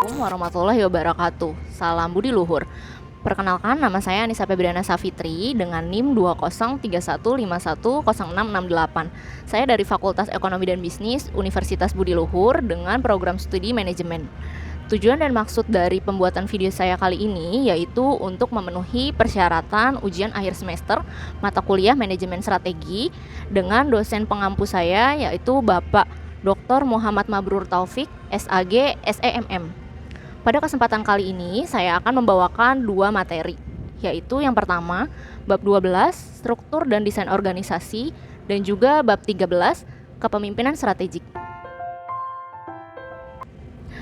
Assalamualaikum warahmatullahi wabarakatuh. Salam budi luhur. Perkenalkan, nama saya Anissa Febriana Safitri dengan NIM 2031510668. Saya dari Fakultas Ekonomi dan Bisnis Universitas Budi Luhur dengan program studi manajemen. Tujuan dan maksud dari pembuatan video saya kali ini yaitu untuk memenuhi persyaratan ujian akhir semester mata kuliah manajemen strategi dengan dosen pengampu saya yaitu Bapak Dr. Muhammad Mabrur Taufik, SAG, SEMM. Pada kesempatan kali ini, saya akan membawakan dua materi, yaitu yang pertama, bab 12, struktur dan desain organisasi, dan juga bab 13, kepemimpinan strategik.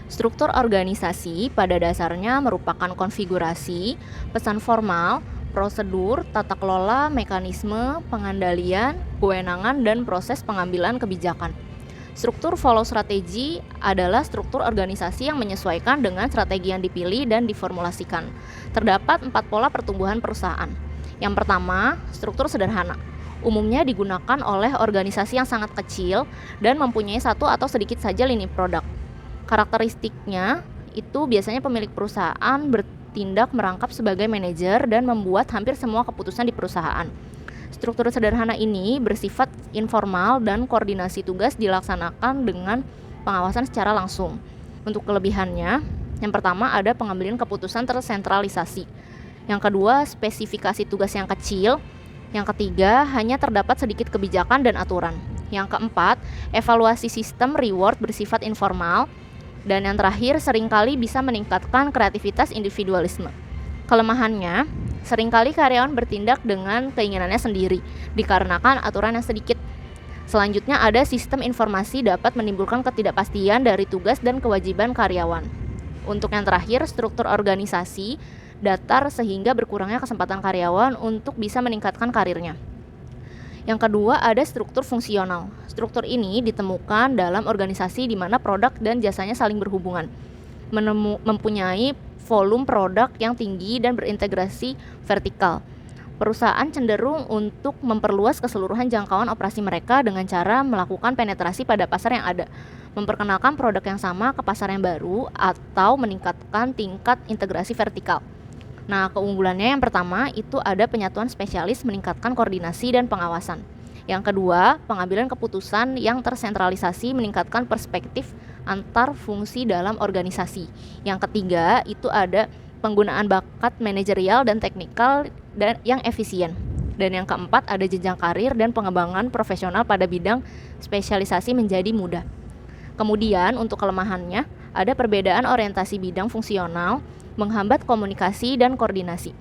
Struktur organisasi pada dasarnya merupakan konfigurasi, pesan formal, prosedur, tata kelola, mekanisme, pengandalian, kewenangan, dan proses pengambilan kebijakan. Struktur follow strategi adalah struktur organisasi yang menyesuaikan dengan strategi yang dipilih dan diformulasikan. Terdapat 4 pola pertumbuhan perusahaan. Yang pertama, struktur sederhana. Umumnya digunakan oleh organisasi yang sangat kecil dan mempunyai satu atau sedikit saja lini produk. Karakteristiknya itu biasanya pemilik perusahaan bertindak merangkap sebagai manajer dan membuat hampir semua keputusan di perusahaan. Struktur sederhana ini bersifat informal dan koordinasi tugas dilaksanakan dengan pengawasan secara langsung. Untuk kelebihannya, yang pertama ada pengambilan keputusan tersentralisasi. Yang kedua, spesifikasi tugas yang kecil. Yang ketiga, hanya terdapat sedikit kebijakan dan aturan. Yang keempat, evaluasi sistem reward bersifat informal. Dan yang terakhir, seringkali bisa meningkatkan kreativitas individualisme. Kelemahannya, seringkali karyawan bertindak dengan keinginannya sendiri, dikarenakan aturan yang sedikit. Selanjutnya ada sistem informasi dapat menimbulkan ketidakpastian dari tugas dan kewajiban karyawan. Untuk yang terakhir, struktur organisasi datar sehingga berkurangnya kesempatan karyawan untuk bisa meningkatkan karirnya. Yang kedua ada struktur fungsional. Struktur ini ditemukan dalam organisasi di mana produk dan jasanya saling berhubungan, mempunyai volume produk yang tinggi dan berintegrasi vertikal. Perusahaan cenderung untuk memperluas keseluruhan jangkauan operasi mereka dengan cara melakukan penetrasi pada pasar yang ada, memperkenalkan produk yang sama ke pasar yang baru, atau meningkatkan tingkat integrasi vertikal. Nah, keunggulannya yang pertama itu ada penyatuan spesialis meningkatkan koordinasi dan pengawasan. Yang kedua, pengambilan keputusan yang tersentralisasi meningkatkan perspektif antar fungsi dalam organisasi. Yang ketiga, itu ada penggunaan bakat manajerial dan teknikal dan yang efisien. Dan yang keempat, ada jenjang karir dan pengembangan profesional pada bidang spesialisasi menjadi mudah. Kemudian, untuk kelemahannya, ada perbedaan orientasi bidang fungsional, menghambat komunikasi dan koordinasi.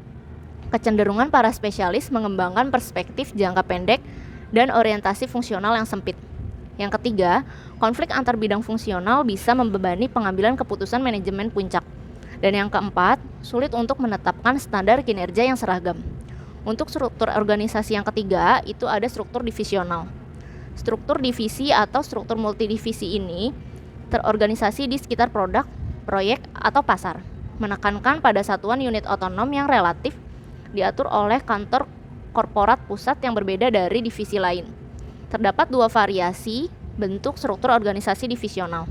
Kecenderungan para spesialis mengembangkan perspektif jangka pendek dan orientasi fungsional yang sempit. Yang ketiga, konflik antar bidang fungsional bisa membebani pengambilan keputusan manajemen puncak. Dan yang keempat, sulit untuk menetapkan standar kinerja yang seragam. Untuk struktur organisasi yang ketiga, itu ada struktur divisional. Struktur divisi atau struktur multidivisi ini terorganisasi di sekitar produk, proyek, atau pasar, menekankan pada satuan unit otonom yang relatif diatur oleh kantor korporat pusat yang berbeda dari divisi lain. Terdapat dua variasi bentuk struktur organisasi divisional.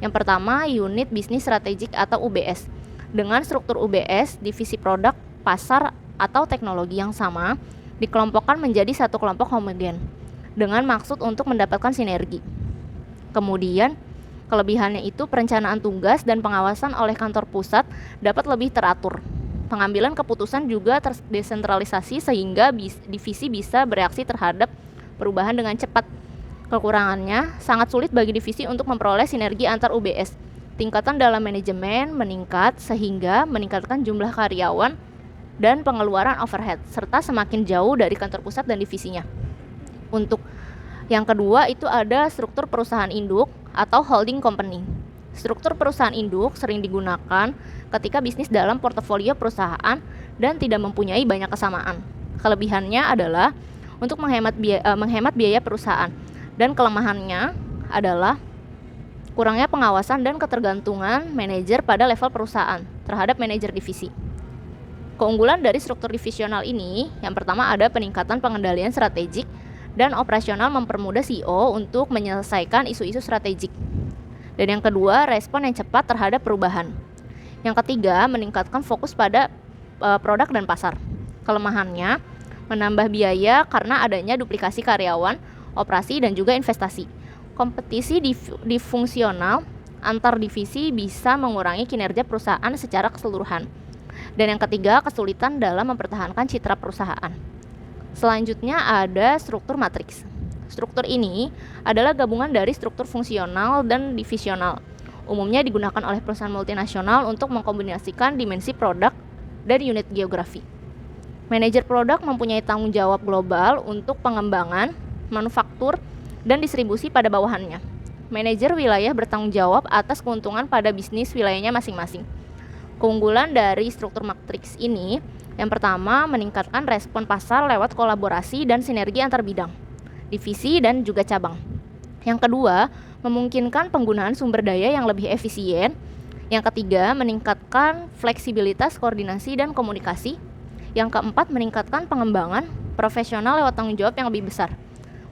Yang pertama, unit bisnis strategik atau UBS. Dengan struktur UBS, divisi produk, pasar, atau teknologi yang sama dikelompokkan menjadi satu kelompok homogen dengan maksud untuk mendapatkan sinergi. Kemudian, kelebihannya itu perencanaan tugas dan pengawasan oleh kantor pusat dapat lebih teratur. Pengambilan keputusan juga terdesentralisasi sehingga divisi bisa bereaksi terhadap perubahan dengan cepat. Kekurangannya, sangat sulit bagi divisi untuk memperoleh sinergi antar UBS. Tingkatan dalam manajemen meningkat sehingga meningkatkan jumlah karyawan dan pengeluaran overhead, serta semakin jauh dari kantor pusat dan divisinya. Untuk yang kedua itu ada struktur perusahaan induk atau holding company. Struktur perusahaan induk sering digunakan ketika bisnis dalam portofolio perusahaan dan tidak mempunyai banyak kesamaan. Kelebihannya adalah untuk menghemat biaya perusahaan, dan kelemahannya adalah kurangnya pengawasan dan ketergantungan manajer pada level perusahaan terhadap manajer divisi. Keunggulan dari struktur divisional ini, yang pertama ada peningkatan pengendalian strategik dan operasional mempermudah CEO untuk menyelesaikan isu-isu strategik. Dan yang kedua, respon yang cepat terhadap perubahan. Yang ketiga, meningkatkan fokus pada produk dan pasar. Kelemahannya, menambah biaya karena adanya duplikasi karyawan, operasi, dan juga investasi. Kompetisi di fungsional antar divisi bisa mengurangi kinerja perusahaan secara keseluruhan. Dan yang ketiga, kesulitan dalam mempertahankan citra perusahaan. Selanjutnya ada struktur matriks. Struktur ini adalah gabungan dari struktur fungsional dan divisional. Umumnya digunakan oleh perusahaan multinasional untuk mengkombinasikan dimensi produk dan unit geografi. Manajer produk mempunyai tanggung jawab global untuk pengembangan, manufaktur, dan distribusi pada bawahannya. Manajer wilayah bertanggung jawab atas keuntungan pada bisnis wilayahnya masing-masing. Keunggulan dari struktur matriks ini, yang pertama, meningkatkan respon pasar lewat kolaborasi dan sinergi antar bidang, divisi, dan juga cabang. Yang kedua, memungkinkan penggunaan sumber daya yang lebih efisien. Yang ketiga, meningkatkan fleksibilitas koordinasi dan komunikasi. Yang keempat, meningkatkan pengembangan profesional lewat tanggung jawab yang lebih besar.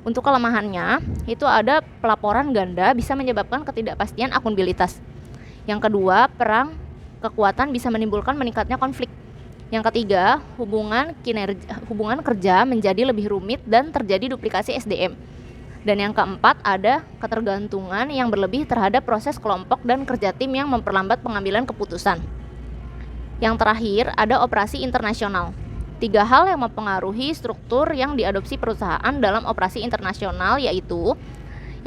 Untuk kelemahannya, itu ada pelaporan ganda bisa menyebabkan ketidakpastian akuntabilitas. Yang kedua, perang kekuatan bisa menimbulkan meningkatnya konflik. Yang ketiga, hubungan kerja menjadi lebih rumit dan terjadi duplikasi SDM. Dan yang keempat, ada ketergantungan yang berlebih terhadap proses kelompok dan kerja tim yang memperlambat pengambilan keputusan. Yang terakhir, ada operasi internasional. 3 hal yang mempengaruhi struktur yang diadopsi perusahaan dalam operasi internasional, yaitu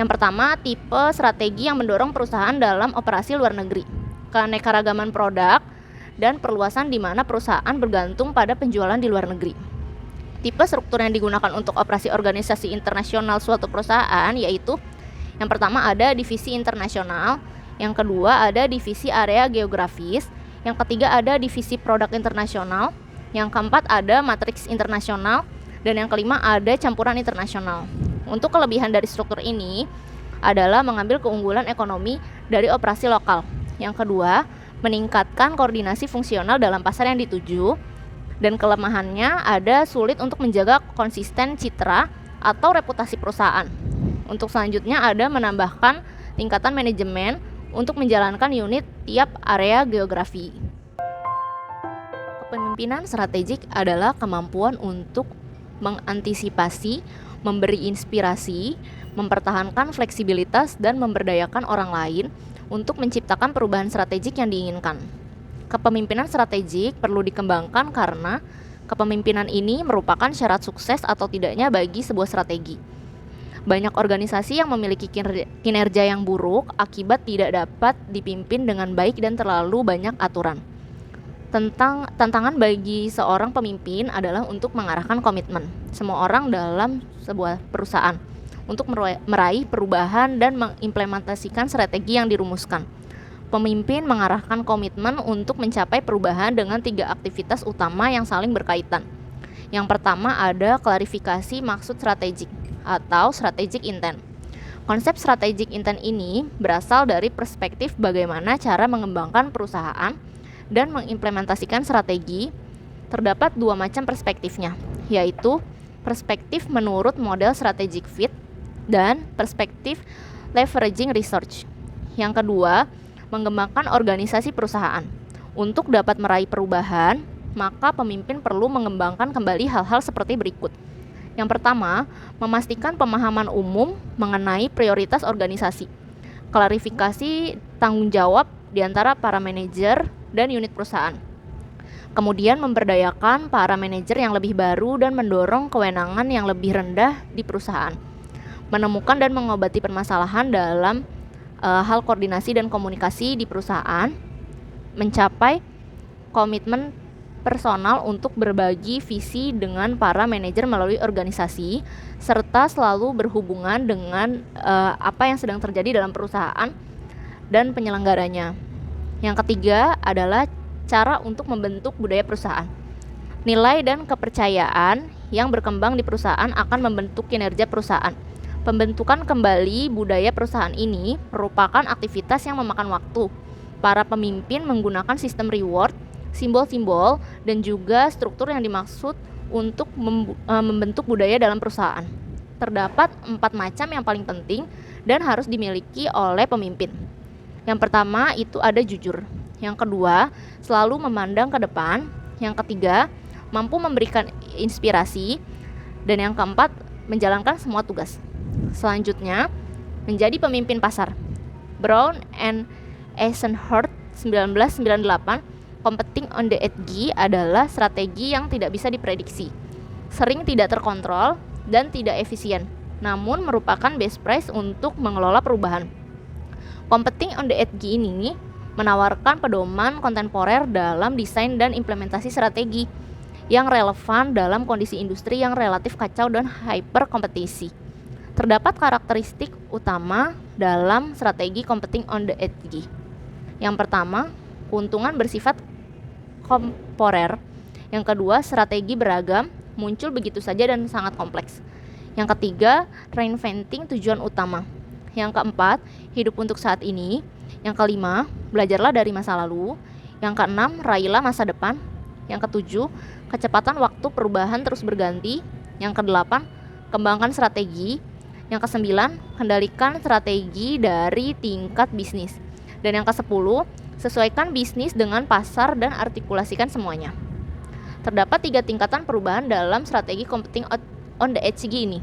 yang pertama, tipe strategi yang mendorong perusahaan dalam operasi luar negeri, keanekaragaman produk, dan perluasan di mana perusahaan bergantung pada penjualan di luar negeri. Tipe struktur yang digunakan untuk operasi organisasi internasional suatu perusahaan yaitu yang pertama ada divisi internasional, yang kedua ada divisi area geografis, yang ketiga ada divisi produk internasional, yang keempat ada matriks internasional, dan yang kelima ada campuran internasional. Untuk kelebihan dari struktur ini adalah mengambil keunggulan ekonomi dari operasi lokal. Yang kedua, meningkatkan koordinasi fungsional dalam pasar yang dituju, dan kelemahannya ada sulit untuk menjaga konsisten citra atau reputasi perusahaan. Untuk selanjutnya ada menambahkan tingkatan manajemen untuk menjalankan unit tiap area geografi. Kepemimpinan strategik adalah kemampuan untuk mengantisipasi, memberi inspirasi, mempertahankan fleksibilitas, dan memberdayakan orang lain untuk menciptakan perubahan strategik yang diinginkan. Kepemimpinan strategik perlu dikembangkan karena kepemimpinan ini merupakan syarat sukses atau tidaknya bagi sebuah strategi. Banyak organisasi yang memiliki kinerja yang buruk akibat tidak dapat dipimpin dengan baik dan terlalu banyak aturan. Tantangan bagi seorang pemimpin adalah untuk mengarahkan komitmen semua orang dalam sebuah perusahaan untuk meraih perubahan dan mengimplementasikan strategi yang dirumuskan. Pemimpin mengarahkan komitmen untuk mencapai perubahan dengan 3 aktivitas utama yang saling berkaitan. Yang pertama ada klarifikasi maksud strategik atau strategic intent. Konsep strategic intent ini berasal dari perspektif bagaimana cara mengembangkan perusahaan dan mengimplementasikan strategi. Terdapat 2 macam perspektifnya, yaitu perspektif menurut model strategic fit dan perspektif leveraging research. Yang kedua, mengembangkan organisasi perusahaan. Untuk dapat meraih perubahan, maka pemimpin perlu mengembangkan kembali hal-hal seperti berikut. Yang pertama, memastikan pemahaman umum mengenai prioritas organisasi. Klarifikasi tanggung jawab di antara para manajer dan unit perusahaan. Kemudian memberdayakan para manajer yang lebih baru dan mendorong kewenangan yang lebih rendah di perusahaan. Menemukan dan mengobati permasalahan dalam hal koordinasi dan komunikasi di perusahaan. Mencapai komitmen personal untuk berbagi visi dengan para manajer melalui organisasi, serta selalu berhubungan dengan apa yang sedang terjadi dalam perusahaan dan penyelenggaranya. Yang ketiga adalah cara untuk membentuk budaya perusahaan. Nilai dan kepercayaan yang berkembang di perusahaan akan membentuk kinerja perusahaan. Pembentukan kembali budaya perusahaan ini merupakan aktivitas yang memakan waktu. Para pemimpin menggunakan sistem reward, simbol-simbol, dan juga struktur yang dimaksud untuk membentuk budaya dalam perusahaan. Terdapat 4 macam yang paling penting dan harus dimiliki oleh pemimpin. Yang pertama itu ada jujur. Yang kedua, selalu memandang ke depan. Yang ketiga, mampu memberikan inspirasi. Dan yang keempat, menjalankan semua tugas. Selanjutnya, menjadi pemimpin pasar. Brown and Eisenhower 1998, competing on the edge adalah strategi yang tidak bisa diprediksi, sering tidak terkontrol, dan tidak efisien, namun merupakan best price untuk mengelola perubahan. Competing on the edge ini menawarkan pedoman kontemporer dalam desain dan implementasi strategi yang relevan dalam kondisi industri yang relatif kacau dan hyper kompetisi. Terdapat karakteristik utama dalam strategi competing on the edge. Yang pertama, keuntungan bersifat temporer. Yang kedua, strategi beragam, muncul begitu saja dan sangat kompleks. Yang ketiga, reinventing tujuan utama. Yang keempat, hidup untuk saat ini. Yang kelima, belajarlah dari masa lalu. Yang keenam, raihlah masa depan. Yang ketujuh, kecepatan waktu perubahan terus berganti. Yang kedelapan, kembangkan strategi. Yang kesembilan, kendalikan strategi dari tingkat bisnis. Dan yang ke-10, sesuaikan bisnis dengan pasar dan artikulasikan semuanya. Terdapat 3 tingkatan perubahan dalam strategi competing on the edge ini.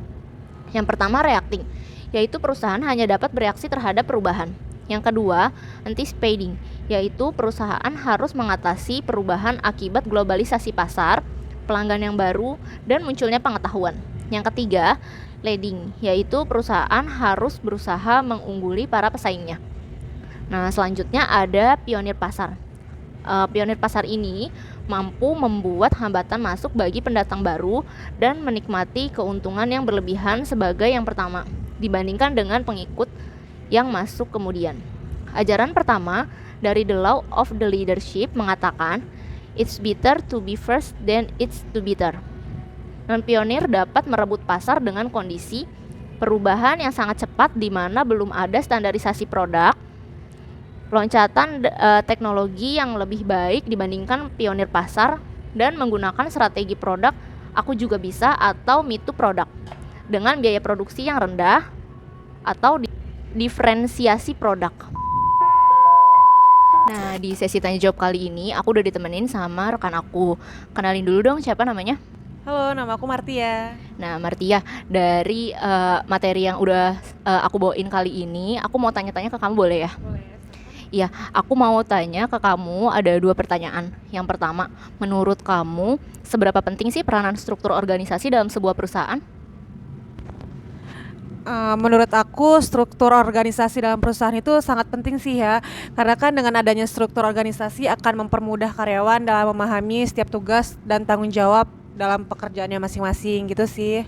Yang pertama, reacting, yaitu perusahaan hanya dapat bereaksi terhadap perubahan. Yang kedua, anticipating, yaitu perusahaan harus mengatasi perubahan akibat globalisasi pasar, pelanggan yang baru, dan munculnya pengetahuan. Yang ketiga, leading, yaitu perusahaan harus berusaha mengungguli para pesaingnya. Nah, selanjutnya ada pionir pasar. Pionir pasar ini mampu membuat hambatan masuk bagi pendatang baru dan menikmati keuntungan yang berlebihan sebagai yang pertama dibandingkan dengan pengikut yang masuk kemudian. Ajaran pertama dari The Law of the Leadership mengatakan, it's better to be first than it's to be better. Non-pionir dapat merebut pasar dengan kondisi perubahan yang sangat cepat di mana belum ada standarisasi produk, loncatan teknologi yang lebih baik dibandingkan pionir pasar, dan menggunakan strategi produk aku juga bisa atau me too produk dengan biaya produksi yang rendah atau diferensiasi produk. Nah, di sesi tanya jawab kali ini aku udah ditemenin sama rekan aku. Kenalin dulu dong, siapa namanya? Halo, nama aku Martia. Nah, Martia, dari materi yang udah aku bawain kali ini, aku mau tanya-tanya ke kamu, boleh ya? Boleh. Iya, aku mau tanya ke kamu ada 2 pertanyaan. Yang pertama, menurut kamu seberapa penting sih peranan struktur organisasi dalam sebuah perusahaan? Menurut aku struktur organisasi dalam perusahaan itu sangat penting sih ya. Karena kan dengan adanya struktur organisasi akan mempermudah karyawan dalam memahami setiap tugas dan tanggung jawab dalam pekerjaannya masing-masing gitu sih.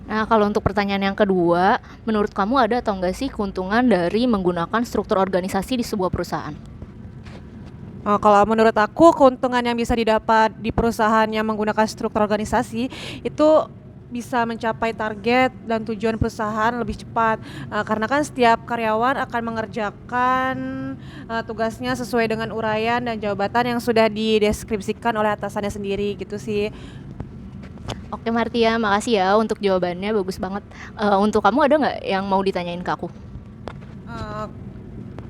Nah, kalau untuk pertanyaan yang kedua, menurut kamu ada atau enggak sih keuntungan dari menggunakan struktur organisasi di sebuah perusahaan? Kalau menurut aku keuntungan yang bisa didapat di perusahaan yang menggunakan struktur organisasi itu bisa mencapai target dan tujuan perusahaan lebih cepat, karena kan setiap karyawan akan mengerjakan tugasnya sesuai dengan uraian dan jabatan yang sudah dideskripsikan oleh atasannya sendiri gitu sih. Oke Martia, makasih ya untuk jawabannya, bagus banget. Untuk kamu ada nggak yang mau ditanyain ke aku? Uh,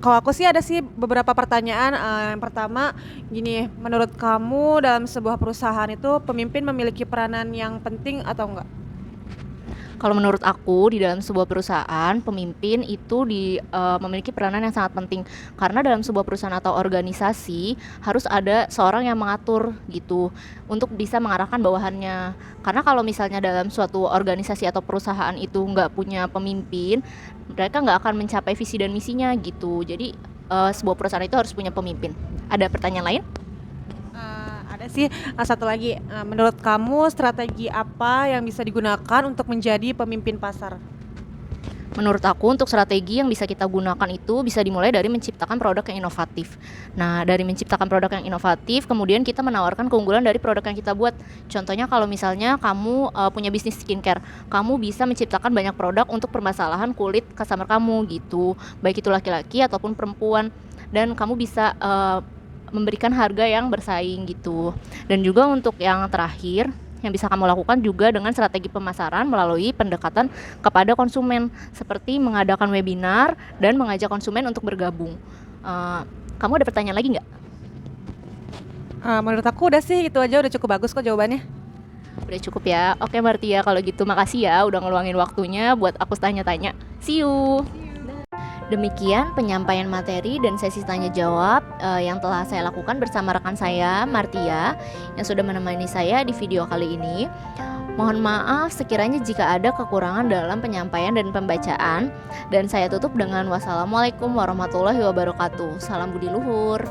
Kalau aku sih ada sih beberapa pertanyaan. Yang pertama gini, menurut kamu dalam sebuah perusahaan itu pemimpin memiliki peranan yang penting atau enggak? Kalau menurut aku di dalam sebuah perusahaan, pemimpin itu memiliki peranan yang sangat penting. Karena dalam sebuah perusahaan atau organisasi harus ada seorang yang mengatur gitu untuk bisa mengarahkan bawahannya. Karena kalau misalnya dalam suatu organisasi atau perusahaan itu nggak punya pemimpin, mereka nggak akan mencapai visi dan misinya gitu. Jadi sebuah perusahaan itu harus punya pemimpin. Ada pertanyaan lain? Ada sih, satu lagi. Menurut kamu strategi apa yang bisa digunakan untuk menjadi pemimpin pasar? Menurut aku untuk strategi yang bisa kita gunakan itu bisa dimulai dari menciptakan produk yang inovatif. Nah, dari menciptakan produk yang inovatif, kemudian kita menawarkan keunggulan dari produk yang kita buat. Contohnya kalau misalnya kamu punya bisnis skincare, kamu bisa menciptakan banyak produk untuk permasalahan kulit customer kamu gitu, baik itu laki-laki ataupun perempuan, dan kamu bisa memberikan harga yang bersaing gitu. Dan juga untuk yang terakhir, Yang bisa kamu lakukan juga dengan strategi pemasaran melalui pendekatan kepada konsumen, seperti mengadakan webinar dan mengajak konsumen untuk bergabung. Kamu ada pertanyaan lagi nggak? Menurut aku udah sih, itu aja udah cukup bagus kok jawabannya. Udah cukup ya. Oke Martia, kalau gitu makasih ya udah ngeluangin waktunya buat aku tanya-tanya. See you. Demikian penyampaian materi dan sesi tanya jawab yang telah saya lakukan bersama rekan saya Martia yang sudah menemani saya di video kali ini. Mohon maaf sekiranya jika ada kekurangan dalam penyampaian dan pembacaan, dan saya tutup dengan wassalamualaikum warahmatullahi wabarakatuh. Salam budi luhur.